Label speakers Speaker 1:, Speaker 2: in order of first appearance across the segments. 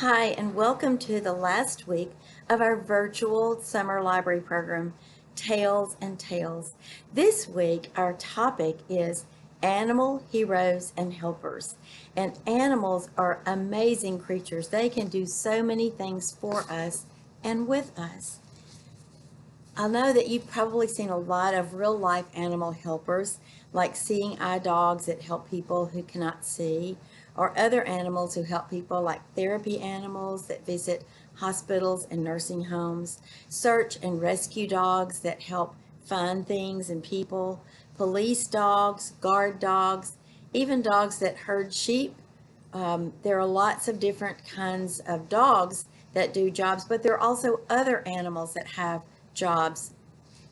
Speaker 1: Hi, and welcome to the last week of our virtual summer library program, Tales and Tales. This week, our topic is animal heroes and helpers. And animals are amazing creatures. They can do so many things for us and with us. I know that you've probably seen a lot of real life animal helpers, like seeing eye dogs that help people who cannot see, or other animals who help people, like therapy animals that visit hospitals and nursing homes, search and rescue dogs that help find things and people, police dogs, guard dogs, even dogs that herd sheep. There are lots of different kinds of dogs that do jobs, but there are also other animals that have jobs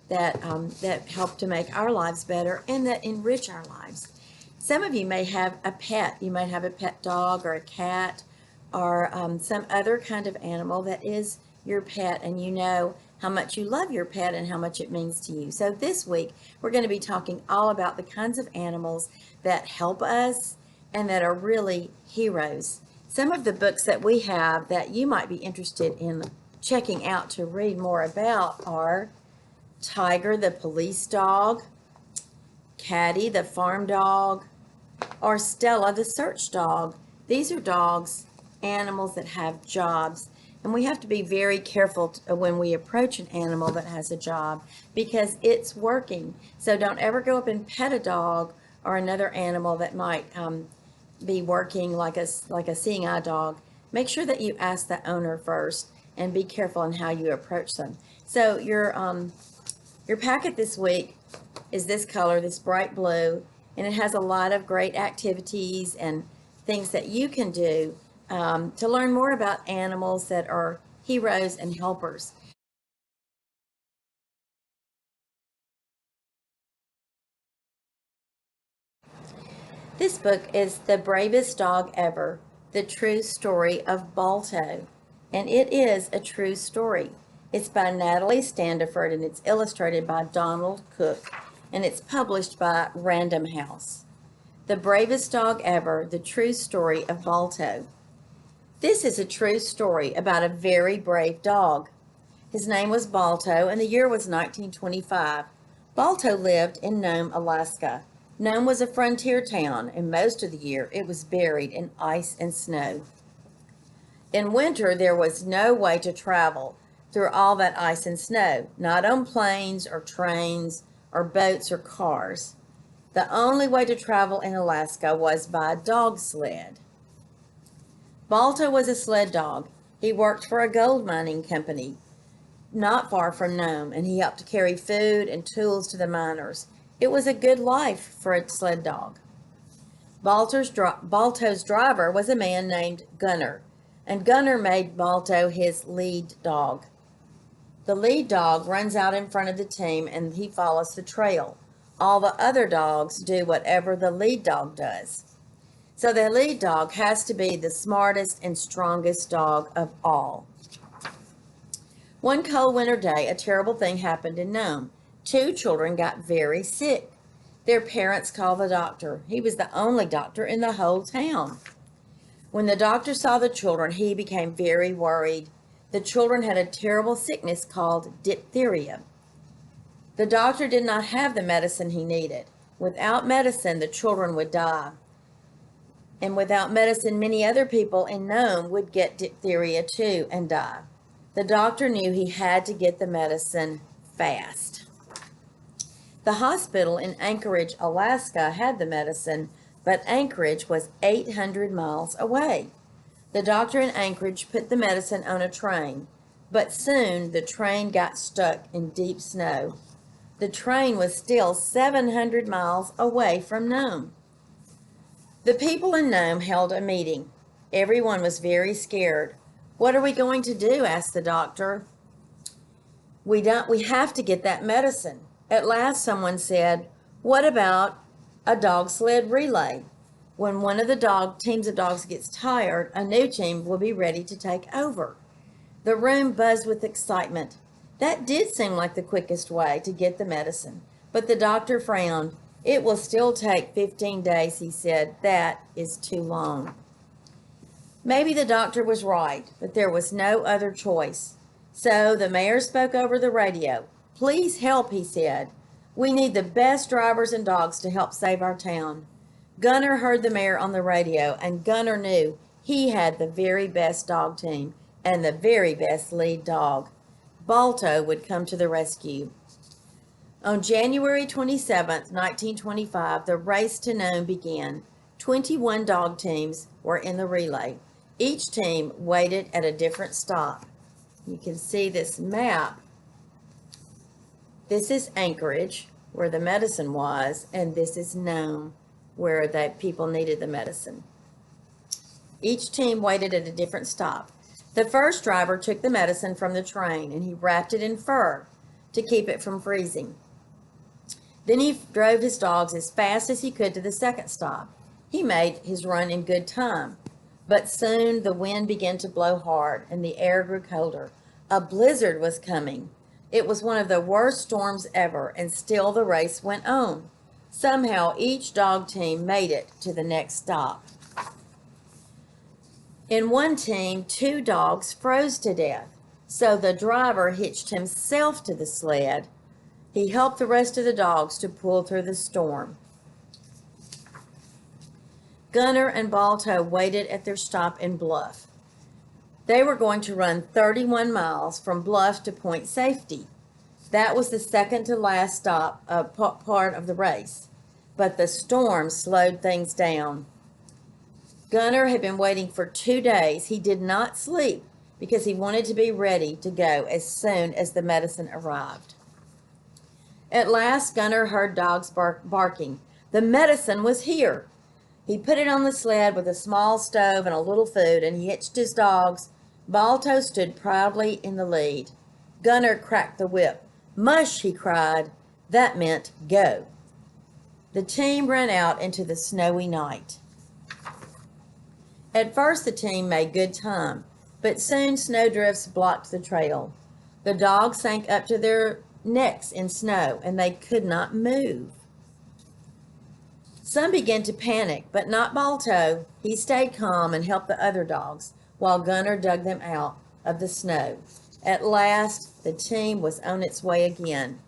Speaker 1: that help to make our lives better and that enrich our lives. Some of you may have a pet. You might have a pet dog or a cat or some other kind of animal that is your pet, and you know how much you love your pet and how much it means to you. So this week, we're going to be talking all about the kinds of animals that help us and that are really heroes. Some of the books that we have that you might be interested in checking out to read more about are Tiger the police dog, Caddy the farm dog, or Stella the search dog. These are dogs, animals that have jobs, and we have to be very careful when we approach an animal that has a job because it's working. So don't ever go up and pet a dog or another animal that might be working like a seeing eye dog. Make sure that you ask the owner first and be careful in how you approach them. So your packet this week is this color, this bright blue, and it has a lot of great activities and things that you can do to learn more about animals that are heroes and helpers. This book is The Bravest Dog Ever, The True Story of Balto, and it is a true story. It's by Natalie Standiford and it's illustrated by Donald Cook, and it's published by Random House. The Bravest Dog Ever, The True Story of Balto. This is a true story about a very brave dog. His name was Balto and the year was 1925. Balto lived in Nome, Alaska. Nome was a frontier town, and most of the year it was buried in ice and snow. In winter, there was no way to travel through all that ice and snow, not on planes or trains or boats or cars. The only way to travel in Alaska was by a dog sled. Balto was a sled dog. He worked for a gold mining company not far from Nome, and he helped to carry food and tools to the miners. It was a good life for a sled dog. Balto's driver was a man named Gunner, and Gunner made Balto his lead dog. The lead dog runs out in front of the team and he follows the trail. All the other dogs do whatever the lead dog does. So the lead dog has to be the smartest and strongest dog of all. One cold winter day, a terrible thing happened in Nome. 2 children got very sick. Their parents called the doctor. He was the only doctor in the whole town. When the doctor saw the children, he became very worried. The children had a terrible sickness called diphtheria. The doctor did not have the medicine he needed. Without medicine, the children would die. And without medicine, many other people in Nome would get diphtheria too and die. The doctor knew he had to get the medicine fast. The hospital in Anchorage, Alaska had the medicine, but Anchorage was 800 miles away. The doctor in Anchorage put the medicine on a train, but soon the train got stuck in deep snow. The train was still 700 miles away from Nome. The people in Nome held a meeting. Everyone was very scared. "What are we going to do?" asked the doctor. We have to get that medicine." At last someone said, "What about a dog sled relay? When one of the teams of dogs gets tired, a new team will be ready to take over." The room buzzed with excitement. That did seem like the quickest way to get the medicine, but the doctor frowned. "It will still take 15 days, he said. "That is too long." Maybe the doctor was right, but there was no other choice. So the mayor spoke over the radio. "Please help," he said. "We need the best drivers and dogs to help save our town." Gunner heard the mayor on the radio, and Gunner knew he had the very best dog team and the very best lead dog. Balto would come to the rescue. On January 27th, 1925, the race to Nome began. 21 dog teams were in the relay. Each team waited at a different stop. You can see this map. This is Anchorage, where the medicine was, and this is Nome, where the people needed the medicine. Each team waited at a different stop. The first driver took the medicine from the train, and he wrapped it in fur to keep it from freezing. Then he drove his dogs as fast as he could to the second stop. He made his run in good time, but soon the wind began to blow hard and the air grew colder. A blizzard was coming. It was one of the worst storms ever, and still the race went on. Somehow each dog team made it to the next stop. In one team, 2 dogs froze to death, so the driver hitched himself to the sled. He helped the rest of the dogs to pull through the storm. Gunner and Balto waited at their stop in Bluff. They were going to run 31 miles from Bluff to Point Safety. That was the second to last stop, part of the race, but the storm slowed things down. Gunner had been waiting for 2 days. He did not sleep because he wanted to be ready to go as soon as the medicine arrived. At last, Gunner heard dogs barking. The medicine was here. He put it on the sled with a small stove and a little food, and he hitched his dogs. Balto stood proudly in the lead. Gunner cracked the whip. "Mush," he cried. That meant go. The team ran out into the snowy night. At first, the team made good time, but soon snowdrifts blocked the trail. The dogs sank up to their necks in snow, and they could not move. Some began to panic, but not Balto. He stayed calm and helped the other dogs while Gunner dug them out of the snow. At last, the team was on its way again.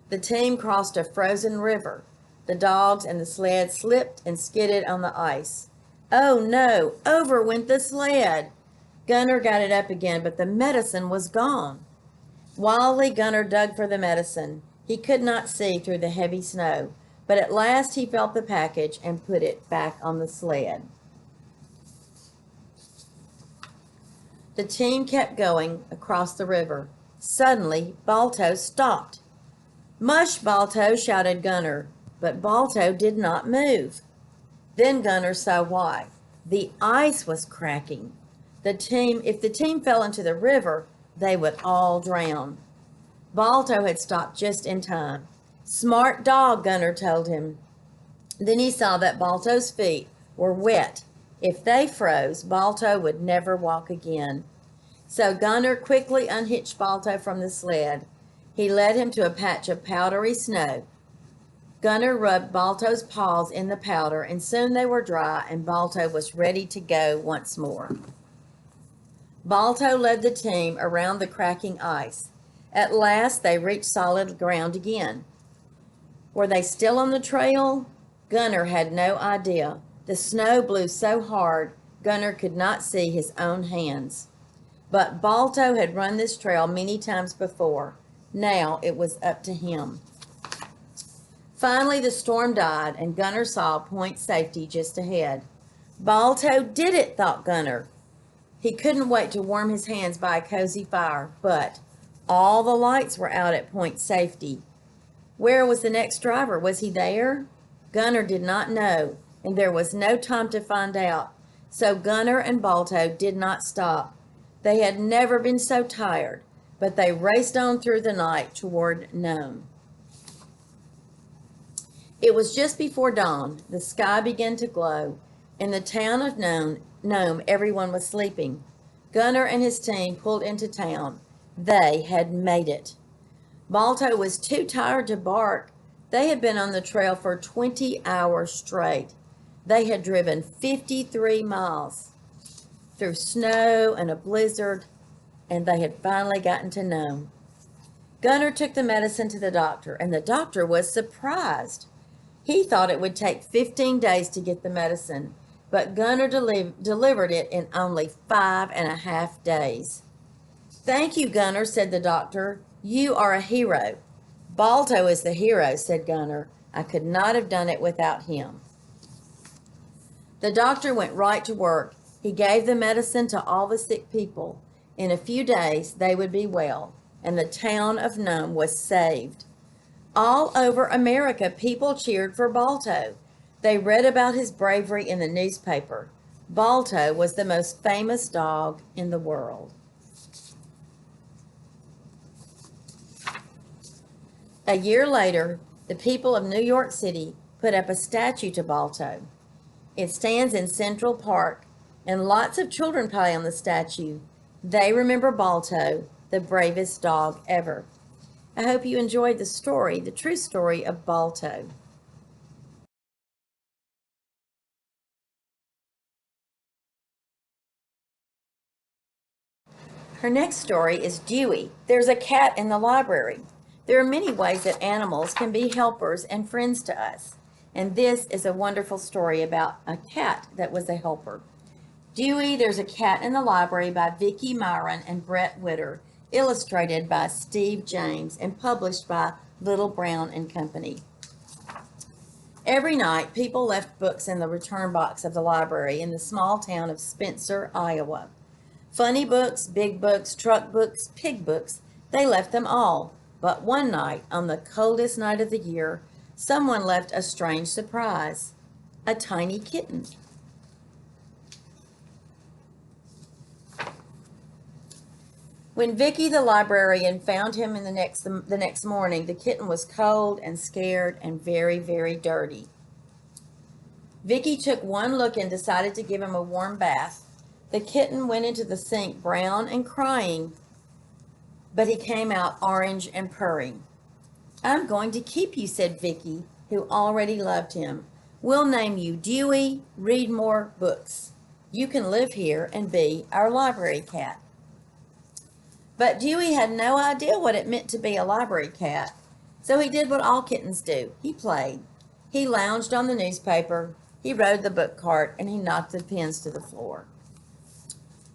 Speaker 1: The team crossed a frozen river. The dogs and the sled slipped and skidded on the ice. Oh no, over went the sled. Gunner got it up again, but the medicine was gone. Wildly, Gunner dug for the medicine. He could not see through the heavy snow, but at last he felt the package and put it back on the sled. The team kept going across the river. Suddenly, Balto stopped. "Mush, Balto," shouted Gunner, but Balto did not move. Then Gunner saw why. The ice was cracking. If the team fell into the river, they would all drown. Balto had stopped just in time. "Smart dog," Gunner told him. Then he saw that Balto's feet were wet. If they froze, Balto would never walk again. So Gunner quickly unhitched Balto from the sled. He led him to a patch of powdery snow. Gunner rubbed Balto's paws in the powder, and soon they were dry, and Balto was ready to go once more. Balto led the team around the cracking ice. At last, they reached solid ground again. Were they still on the trail? Gunner had no idea. The snow blew so hard, Gunner could not see his own hands. But Balto had run this trail many times before. Now it was up to him. Finally, the storm died, and Gunner saw Point Safety just ahead. Balto did it, thought Gunner. He couldn't wait to warm his hands by a cozy fire, but all the lights were out at Point Safety. Where was the next driver? Was he there? Gunner did not know, and there was no time to find out. So Gunner and Balto did not stop. They had never been so tired, but they raced on through the night toward Nome. It was just before dawn. The sky began to glow. In the town of Nome, everyone was sleeping. Gunner and his team pulled into town. They had made it. Balto was too tired to bark. They had been on the trail for 20 hours straight. They had driven 53 miles. through snow and a blizzard, and they had finally gotten to Nome. Gunnar took the medicine to the doctor, and the doctor was surprised. He thought it would take 15 days to get the medicine, but Gunnar delivered it in only 5.5 days. "Thank you, Gunnar," said the doctor. "You are a hero." "Balto is the hero," said Gunnar. "I could not have done it without him." The doctor went right to work. He gave the medicine to all the sick people. In a few days, they would be well, and the town of Nome was saved. All over America, people cheered for Balto. They read about his bravery in the newspaper. Balto was the most famous dog in the world. A year later, the people of New York City put up a statue to Balto. It stands in Central Park, and lots of children play on the statue. They remember Balto, the bravest dog ever. I hope you enjoyed the story, the true story of Balto. Her next story is Dewey. There's a cat in the library. There are many ways that animals can be helpers and friends to us. And this is a wonderful story about a cat that was a helper. Dewey, There's a Cat in the Library by Vicki Myron and Brett Witter, illustrated by Steve James and published by Little Brown and Company. Every night, people left books in the return box of the library in the small town of Spencer, Iowa. Funny books, big books, truck books, pig books, they left them all. But one night, on the coldest night of the year, someone left a strange surprise: a tiny kitten. When Vicki, the librarian, found him the next morning, the kitten was cold and scared and very, very dirty. Vicki took one look and decided to give him a warm bath. The kitten went into the sink brown and crying, but he came out orange and purring. "I'm going to keep you," said Vicki, who already loved him. "We'll name you Dewey, read more books. You can live here and be our library cat." But Dewey had no idea what it meant to be a library cat, so he did what all kittens do. He played. He lounged on the newspaper, he rode the book cart, and he knocked the pens to the floor.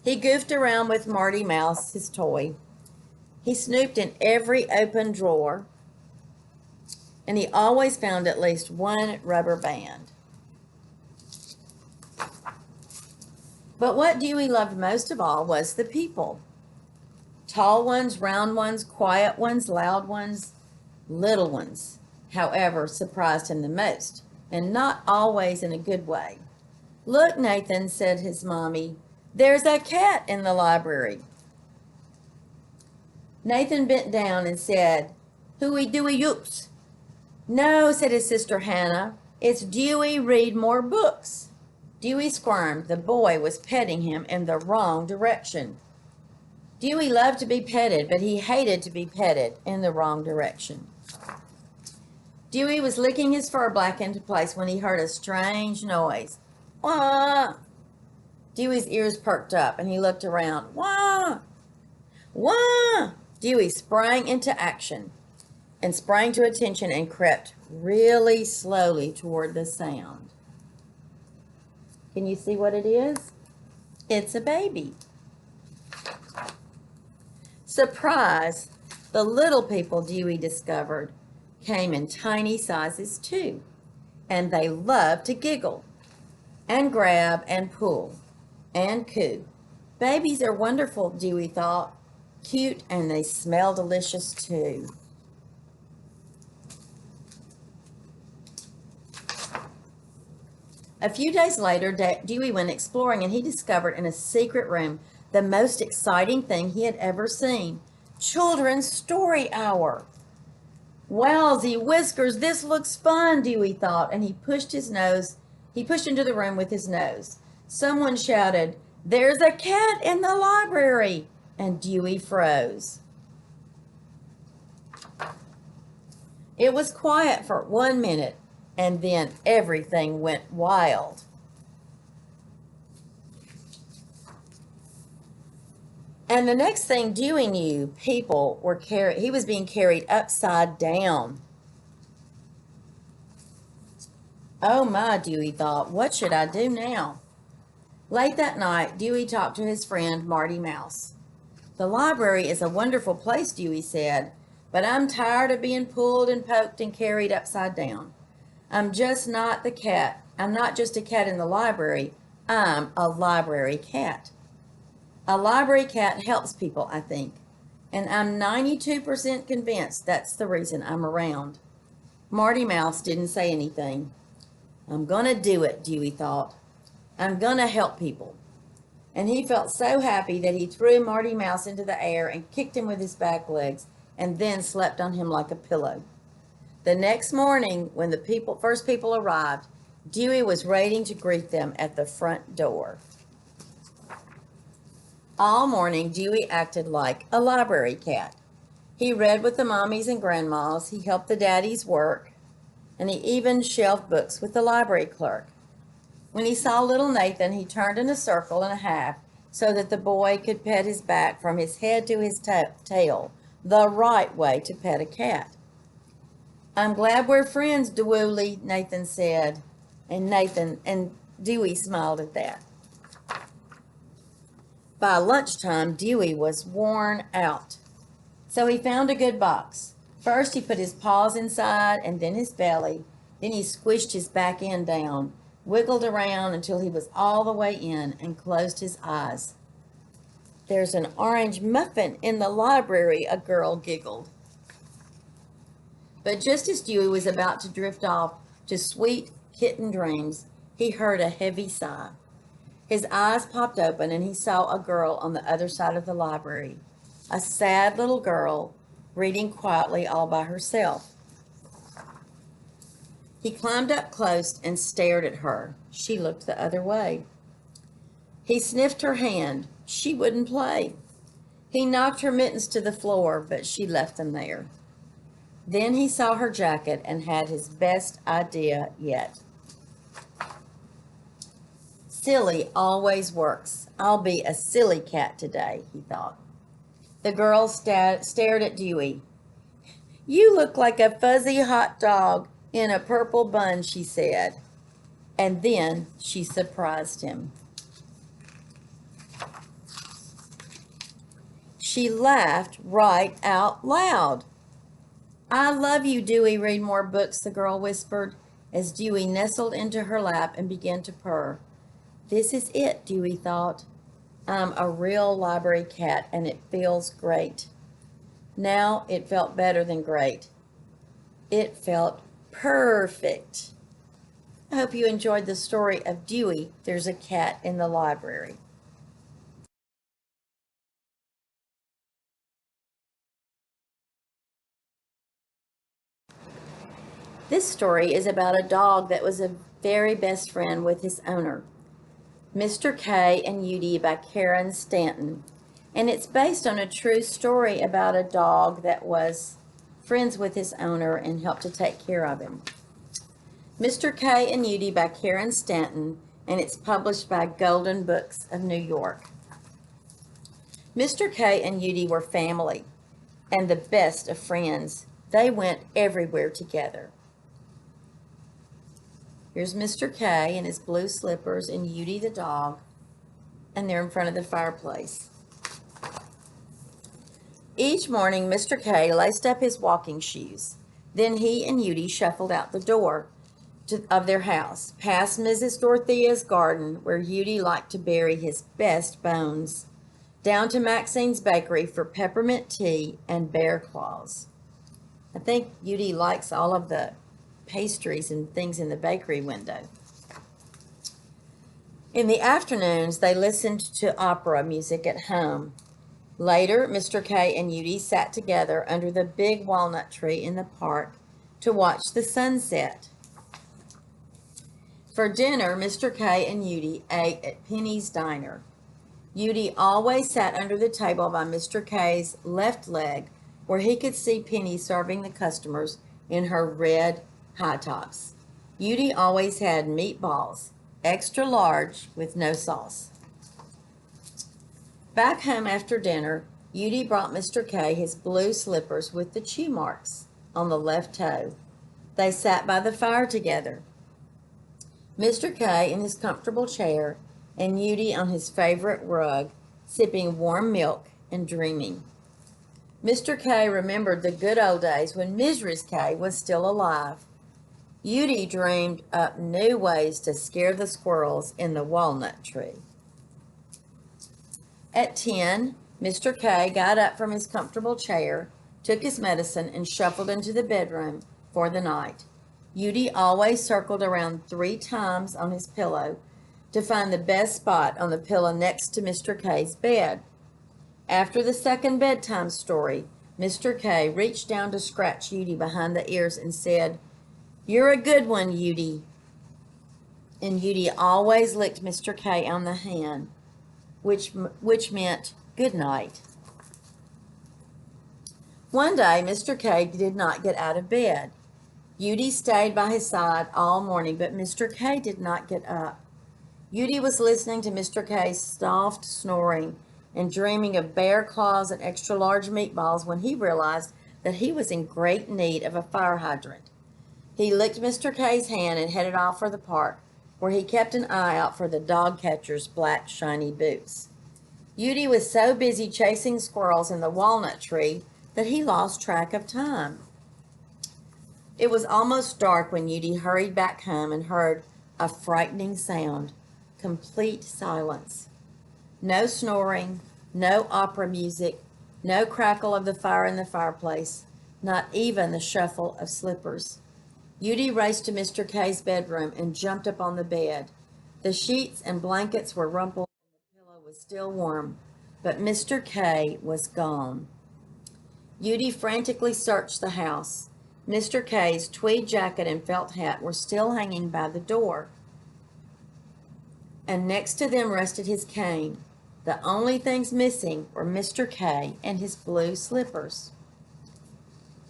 Speaker 1: He goofed around with Marty Mouse, his toy. He snooped in every open drawer, and he always found at least one rubber band. But what Dewey loved most of all was the people. Tall ones, round ones, quiet ones, loud ones, little ones, however, surprised him the most, and not always in a good way. "Look, Nathan," said his mommy, "there's a cat in the library." Nathan bent down and said, "Hooey dooey oops." "No," said his sister Hannah, "it's Dewey, read more books." Dewey squirmed. The boy was petting him in the wrong direction. Dewey loved to be petted, but he hated to be petted in the wrong direction. Dewey was licking his fur back into place when he heard a strange noise. "Wah!" Dewey's ears perked up, and he looked around. "Wah! Wah!" Dewey sprang into action and sprang to attention and crept really slowly toward the sound. Can you see what it is? It's a baby. Surprise! The little people, Dewey discovered, came in tiny sizes too, and they loved to giggle and grab and pull and coo. Babies are wonderful, Dewey thought. Cute, and they smell delicious too. A few days later, Dewey went exploring, and he discovered in a secret room the most exciting thing he had ever seen: children's story hour. "Wowsy whiskers, this looks fun," Dewey thought, and he pushed into the room with his nose. Someone shouted, "There's a cat in the library," and Dewey froze. It was quiet for 1 minute, and then everything went wild. And the next thing Dewey knew, he was being carried upside down. Oh my, Dewey thought, what should I do now? Late that night, Dewey talked to his friend Marty Mouse. The library is a wonderful place, Dewey said, but I'm tired of being pulled and poked and carried upside down. I'm just not the cat. I'm not just a cat in the library. I'm a library cat. A library cat helps people, I think, and I'm 92% convinced that's the reason I'm around. Marty Mouse didn't say anything. I'm gonna do it, Dewey thought. I'm gonna help people. And he felt so happy that he threw Marty Mouse into the air and kicked him with his back legs and then slept on him like a pillow. The next morning, when the first people arrived, Dewey was waiting to greet them at the front door. All morning, Dewey acted like a library cat. He read with the mommies and grandmas, he helped the daddies work, and he even shelved books with the library clerk. When he saw little Nathan, he turned in a circle and a half so that the boy could pet his back from his head to his tail, the right way to pet a cat. I'm glad we're friends, Dewey, Nathan said. And Dewey smiled at that. By lunchtime, Dewey was worn out. So he found a good box. First, he put his paws inside and then his belly. Then he squished his back end down, wiggled around until he was all the way in and closed his eyes. There's an orange muffin in the library, a girl giggled. But just as Dewey was about to drift off to sweet kitten dreams, he heard a heavy sigh. His eyes popped open and he saw a girl on the other side of the library, a sad little girl reading quietly all by herself. He climbed up close and stared at her. She looked the other way. He sniffed her hand. She wouldn't play. He knocked her mittens to the floor, but she left them there. Then he saw her jacket and had his best idea yet. Silly always works. I'll be a silly cat today, he thought. The girl stared at Dewey. You look like a fuzzy hot dog in a purple bun, she said. And then she surprised him. She laughed right out loud. I love you, Dewey. Read more books, the girl whispered, as Dewey nestled into her lap and began to purr. This is it, Dewey thought. I'm a real library cat, and it feels great. Now it felt better than great. It felt perfect. I hope you enjoyed the story of Dewey, There's a Cat in the Library. This story is about a dog that was a very best friend with his owner, Mr. K and Yudi by Karen Stanton. And it's based on a true story about a dog that was friends with his owner and helped to take care of him. Mr. K and Yudi by Karen Stanton, and it's published by Golden Books of New York. Mr. K and Yudi were family and the best of friends. They went everywhere together. Here's Mr. K in his blue slippers and Yudi the dog, and they're in front of the fireplace. Each morning, Mr. K laced up his walking shoes. Then he and Yudi shuffled out the door of their house, past Mrs. Dorothea's garden, where Yudi liked to bury his best bones, down to Maxine's bakery for peppermint tea and bear claws. I think Yudi likes all of the pastries and things in the bakery window. In the afternoons, they listened to opera music at home. Later, Mr. K and Yudi sat together under the big walnut tree in the park to watch the sunset. For dinner, Mr. K and Yudi ate at Penny's Diner. Yudi always sat under the table by Mr. K's left leg, where he could see Penny serving the customers in her red high tops. Yudi always had meatballs, extra large with no sauce. Back home after dinner, Yudi brought Mr. K his blue slippers with the chew marks on the left toe. They sat by the fire together, Mr. K in his comfortable chair and Yudi on his favorite rug, sipping warm milk and dreaming. Mr. K remembered the good old days when Mrs. K was still alive. Yudi dreamed up new ways to scare the squirrels in the walnut tree. At 10, Mr. K got up from his comfortable chair, took his medicine, and shuffled into the bedroom for the night. Yudi always circled around 3 times on his pillow to find the best spot on the pillow next to Mr. K's bed. After the second bedtime story, Mr. K reached down to scratch Yudi behind the ears and said, "You're a good one, Yudi." And Yudi always licked Mr. K on the hand, which meant good night. One day, Mr. K did not get out of bed. Yudi stayed by his side all morning, but Mr. K did not get up. Yudi was listening to Mr. K's soft snoring and dreaming of bear claws and extra large meatballs when he realized that he was in great need of a fire hydrant. He licked Mr. K's hand and headed off for the park, where he kept an eye out for the dog catcher's black shiny boots. Yudi was so busy chasing squirrels in the walnut tree that he lost track of time. It was almost dark when Yudi hurried back home and heard a frightening sound. Complete silence. No snoring, no opera music, no crackle of the fire in the fireplace, not even the shuffle of slippers. Yudi raced to Mr. K's bedroom and jumped up on the bed. The sheets and blankets were rumpled and the pillow was still warm, but Mr. K was gone. Yudi frantically searched the house. Mr. K's tweed jacket and felt hat were still hanging by the door, and next to them rested his cane. The only things missing were Mr. K and his blue slippers.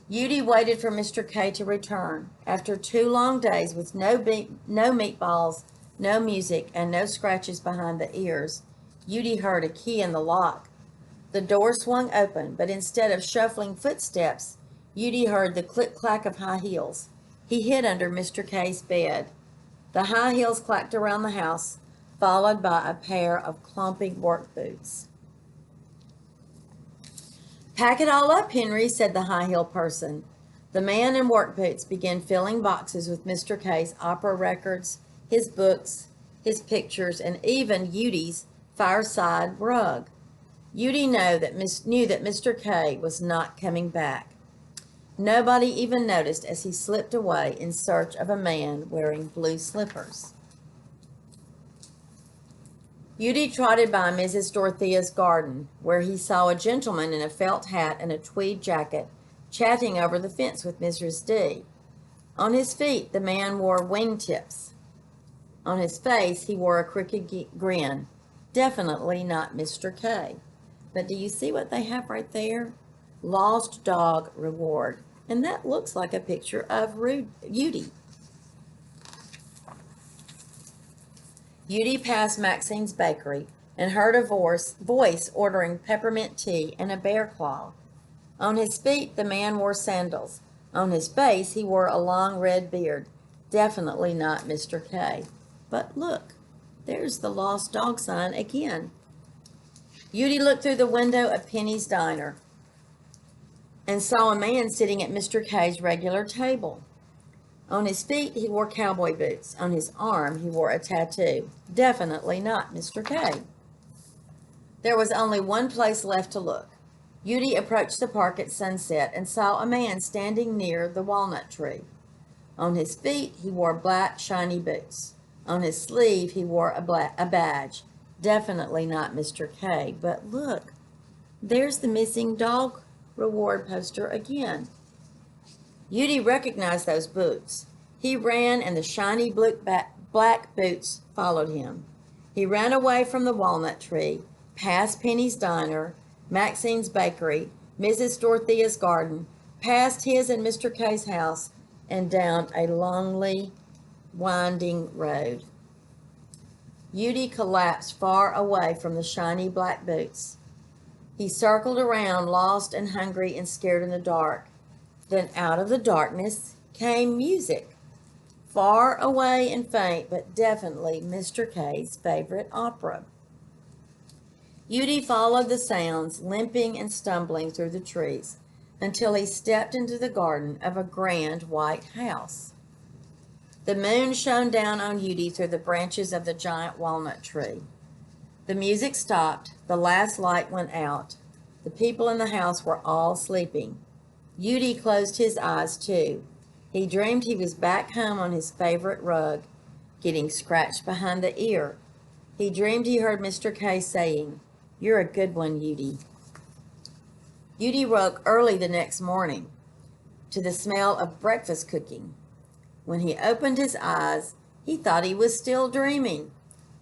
Speaker 1: Yudi waited for Mr. K to return. After 2 long days with no meatballs, no music, and no scratches behind the ears, Yudi heard a key in the lock. The door swung open, but instead of shuffling footsteps, Yudi heard the click-clack of high heels. He hid under Mr. K's bed. The high heels clacked around the house, followed by a pair of clumping work boots. "Pack it all up, Henry," said the high-heel person. The man in work boots began filling boxes with Mr. K's opera records, his books, his pictures, and even Yudi's fireside rug. Yudi knew that Mr. K was not coming back. Nobody even noticed as he slipped away in search of a man wearing blue slippers. Yudi trotted by Mrs. Dorothea's garden, where he saw a gentleman in a felt hat and a tweed jacket chatting over the fence with Mrs. D. On his feet, the man wore wingtips. On his face, he wore a crooked grin. Definitely not Mr. K. But do you see what they have right there? Lost dog reward. And that looks like a picture of Yudi. Yudi passed Maxine's bakery and heard a voice ordering peppermint tea and a bear claw. On his feet, the man wore sandals. On his face, he wore a long red beard. Definitely not Mr. K. But look, there's the lost dog sign again. Yudi looked through the window of Penny's diner and saw a man sitting at Mr. K's regular table. On his feet, he wore cowboy boots. On his arm, he wore a tattoo. Definitely not Mr. K. There was only one place left to look. Yudi approached the park at sunset and saw a man standing near the walnut tree. On his feet, he wore black, shiny boots. On his sleeve, he wore a badge. Definitely not Mr. K. But look, there's the missing dog reward poster again. Yudi recognized those boots. He ran, and the shiny black boots followed him. He ran away from the walnut tree, past Penny's diner, Maxine's bakery, Mrs. Dorothea's garden, past his and Mr. K's house, and down a lonely, winding road. Yudi collapsed far away from the shiny black boots. He circled around, lost and hungry and scared in the dark. Then out of the darkness came music, far away and faint, but definitely Mr. K's favorite opera. Yudi followed the sounds, limping and stumbling through the trees, until he stepped into the garden of a grand white house. The moon shone down on Yudi through the branches of the giant walnut tree. The music stopped, the last light went out. The people in the house were all sleeping. Yudi closed his eyes too. He dreamed he was back home on his favorite rug, getting scratched behind the ear. He dreamed he heard Mr. K saying, "You're a good one, Yudi." Yudi woke early the next morning to the smell of breakfast cooking. When he opened his eyes, he thought he was still dreaming.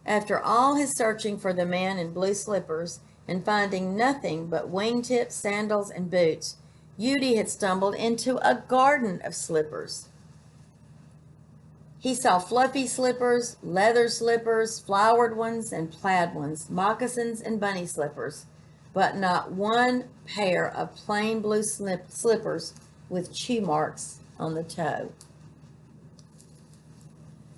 Speaker 1: After all his searching for the man in blue slippers and finding nothing but wingtips, sandals, and boots, Yudi had stumbled into a garden of slippers. He saw fluffy slippers, leather slippers, flowered ones and plaid ones, moccasins and bunny slippers, but not one pair of plain blue slippers with chew marks on the toe.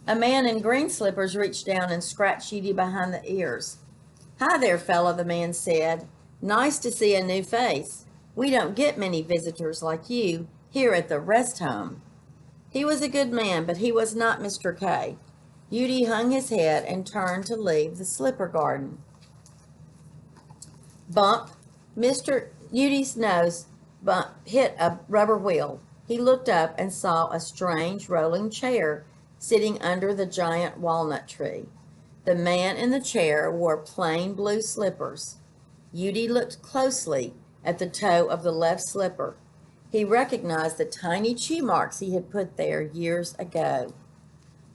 Speaker 1: A man in green slippers reached down and scratched Yudi behind the ears. "Hi there, fella," the man said. "Nice to see a new face. We don't get many visitors like you here at the rest home." He was a good man, but he was not Mr. K. Yudi hung his head and turned to leave the slipper garden. Bump! Mr. Yudi's nose hit a rubber wheel. He looked up and saw a strange rolling chair sitting under the giant walnut tree. The man in the chair wore plain blue slippers. Yudi looked closely at the toe of the left slipper. He recognized the tiny chew marks he had put there years ago.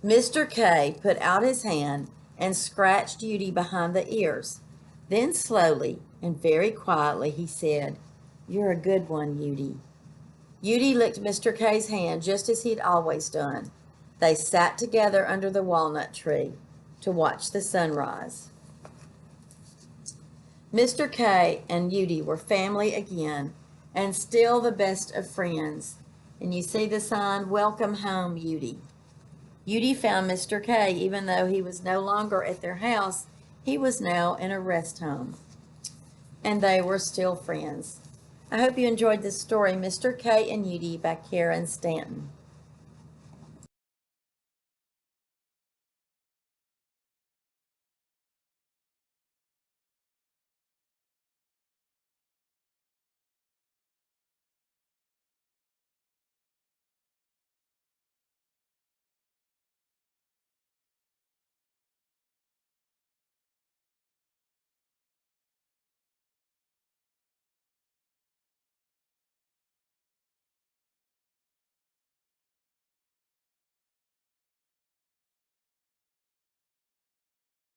Speaker 1: Mr. K put out his hand and scratched Yudi behind the ears. Then slowly and very quietly he said, "You're a good one, Yudi." Yudi licked Mr. K's hand just as he'd always done. They sat together under the walnut tree to watch the sunrise. Mr. K and Yudi were family again, and still the best of friends. And you see the sign, "Welcome home, Yudi." Yudi found Mr. K, even though he was no longer at their house, he was now in a rest home. And they were still friends. I hope you enjoyed this story, Mr. K and Yudi by Karen Stanton.